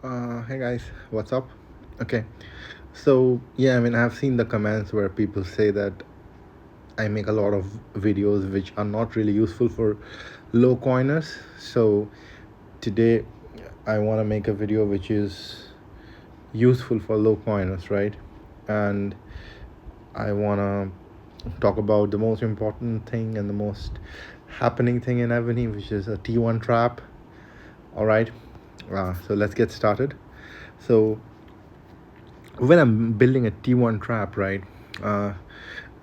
Hey guys, what's up? Okay, so yeah, I've seen the comments where people say that I make a lot of videos which are not really useful for low coiners. So today I want to make a video which is useful for low coiners, right? And I want to talk about the most important thing and the most happening thing in Ebony, which is a T1 trap. All right, so let's get started. So when I'm building a T1 trap, right? Uh,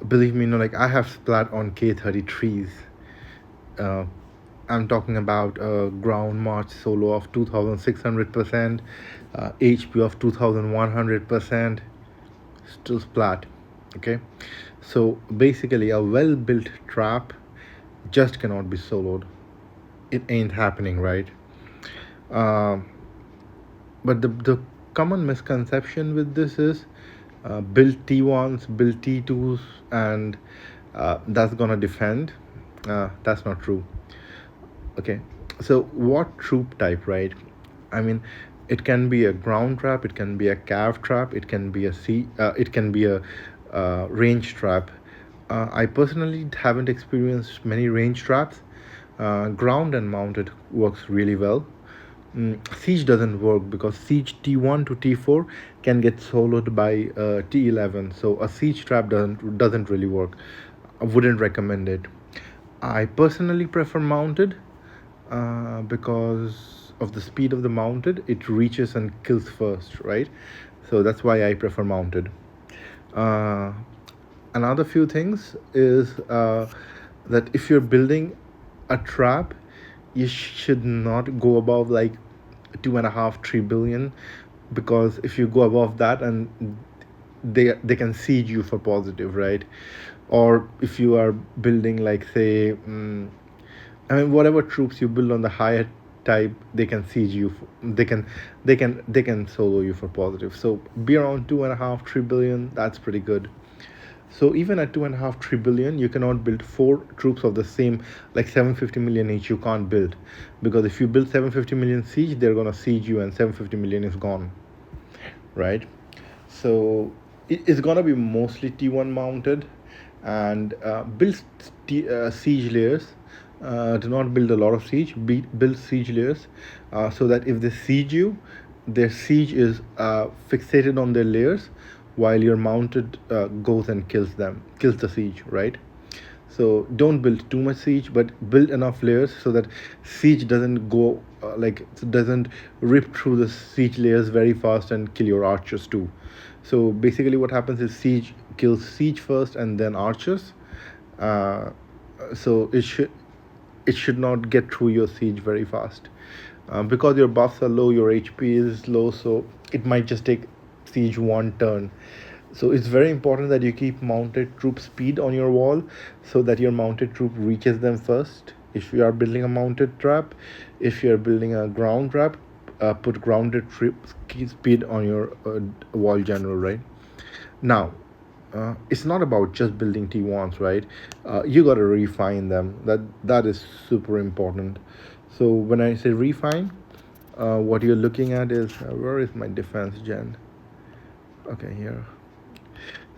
Believe me, like I have splat on K33s. Uh, I'm talking about a ground march solo of 2600%, HP of 2100%, still splat. Okay, so basically, a well built trap just cannot be soloed. It ain't happening, right? Uh, but the common misconception with this is build T1s, build T2s, and that's gonna defend. That's not true. Okay, so what troop type, right? I mean, it can be a ground trap, it can be a cav trap, it can be a it can be a range trap. I personally haven't experienced many range traps. Ground and mounted works really well. Siege doesn't work because Siege T1 to T4 can get soloed by T11, so a siege trap doesn't really work. I wouldn't recommend it. I personally prefer mounted because of the speed of the mounted. It reaches and kills first, right? So that's why I prefer mounted. Uh, Another few things is that if you're building a trap, you should not go above like 2.5 3 billion, because if you go above that and they can siege you for positive, right? Or if you are building like say whatever troops you build on the higher type, they can siege you. They can solo you for positive. So be around 2.5 3 billion. That's pretty good. So even at 2.5 3 billion, you cannot build four troops of the same like 750 million each. You can't build, because if you build 750 million siege, they're gonna siege you, and 750 million is gone, right? So it's gonna be mostly T1 mounted, and build siege layers. Do not build a lot of siege. Build siege layers, so that if they siege you, their siege is fixated on their layers, while your mounted goes and kills the siege, right? So don't build too much siege, but build enough layers so that siege doesn't go doesn't rip through the siege layers very fast and kill your archers too. So basically what happens is siege kills siege first and then archers. uh, so it should not get through your siege very fast. Because your buffs are low, your HP is low, so it might just take siege one turn. So it's very important that you keep mounted troop speed on your wall, so that your mounted troop reaches them first. If you are building a mounted trap, if you are building a ground trap, put grounded troop speed on your wall general, right? Now, it's not about just building T1s, right? You got to refine them. That is super important. So when I say refine, what you're looking at is where is my defense gen? Okay, here.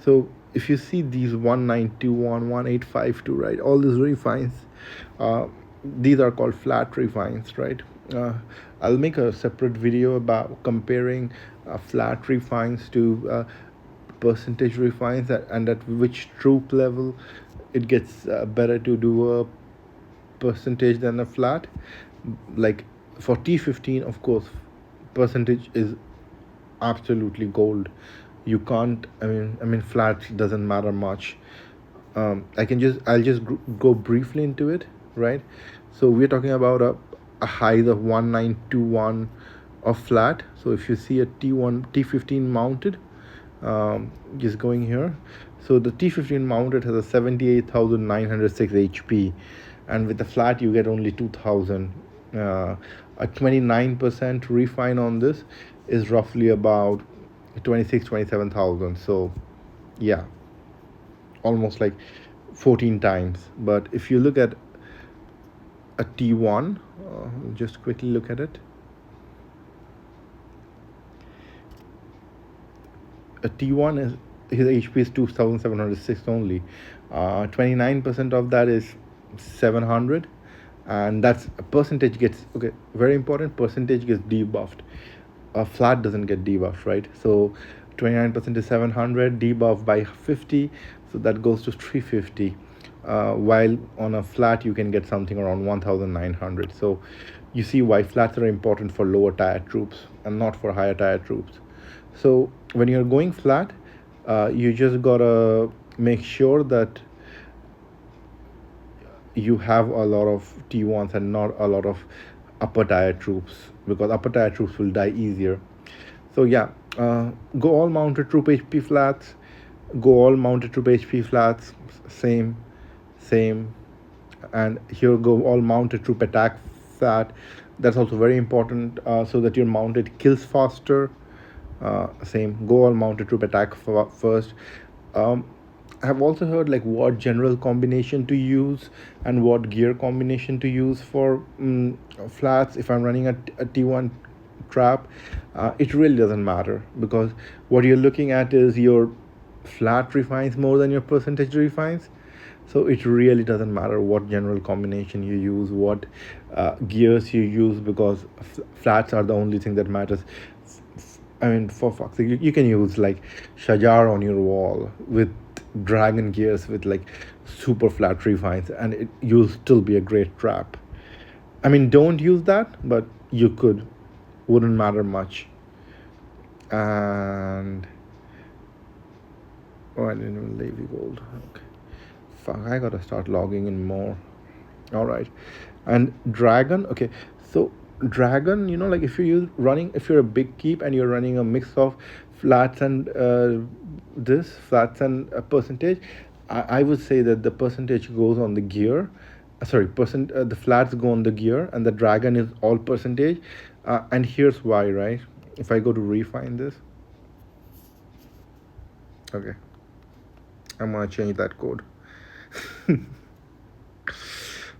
So if you see these 1921, 1852, right? All these refines, uh, these are called flat refines, right? Uh, I'll make a separate video about comparing flat refines to percentage refines, and at which troop level it gets better to do a percentage than a flat. Like for T15, of course, percentage is absolutely gold. You can't. Flat doesn't matter much. I'll just go briefly into it, right? So we're talking about a height of 1921 of flat. So if you see a T1 T15 mounted, just going here. So the T15 mounted has a 78,906 HP, and with the flat you get only 2,000. A 29% refine on this is roughly about 27,000. So yeah, almost like 14 times. But if you look at a T1, just quickly look at it. a T1 is his HP is 2706 only. 29% of that is 700, and that's a percentage gets okay. Very important, percentage gets debuffed. A flat doesn't get debuffed, right? So 29% is 700, debuffed by 50, so that goes to 350. While on a flat you can get something around 1900. So you see why flats are important for lower tier troops and not for higher tier troops. So when you're going flat, you just gotta make sure that you have a lot of T1s and not a lot of upper tier troops, because upper tier troops will die easier. So yeah, go all mounted troop HP flats, go all mounted troop HP flats, same, same, and here go all mounted troop attack flat. That's also very important, so that your mounted kills faster. Same, go all mounted troop attack first. um, I have also heard like what general combination to use and what gear combination to use for flats if I'm running a T1 trap. It really doesn't matter, because what you're looking at is your flat refines more than your percentage refines. So it really doesn't matter what general combination you use, what gears you use, because flats are the only thing that matters. I mean, for fuck's sake, you can use like Shajar on your wall with dragon gears with like super flat refines, and you'll still be a great trap. I mean, don't use that, but you could. Wouldn't matter much. And oh, I didn't even leave you gold. Okay. Fuck, I gotta start logging in more. All right. And dragon, okay. So dragon, like if you're a big keep and you're running a mix of flats and flats and a percentage, I would say that the percentage goes on the gear. Sorry, the flats go on the gear, and the dragon is all percentage. And here's why, right? If I go to refine this, okay, I'm gonna change that code.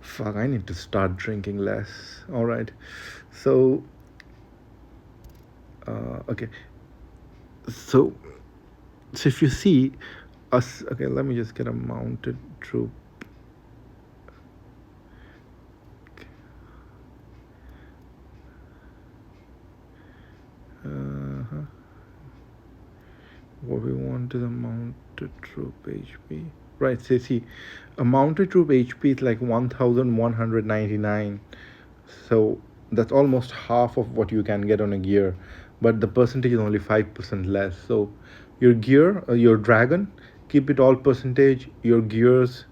Fuck, I need to start drinking less. All right, so okay, so if you see us, okay, let me just get a mounted troop. What we want is a mounted troop HP. Right, so see, a mounted troop HP is like 1199. So that's almost half of what you can get on a gear, but the percentage is only 5% less. So your gear, your dragon, keep it all percentage. Your gears,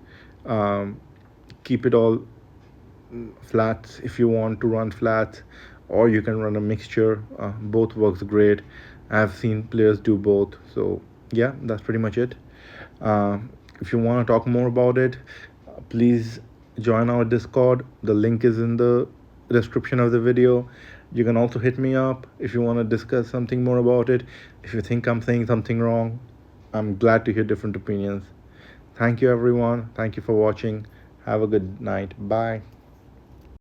keep it all flats if you want to run flats, or you can run a mixture. Both works great. I've seen players do both. So yeah, that's pretty much it. If you want to talk more about it, please join our Discord. The link is in the description of the video. You can also hit me up if you want to discuss something more about it. If you think I'm saying something wrong, I'm glad to hear different opinions. Thank you, everyone. Thank you for watching. Have a good night. Bye.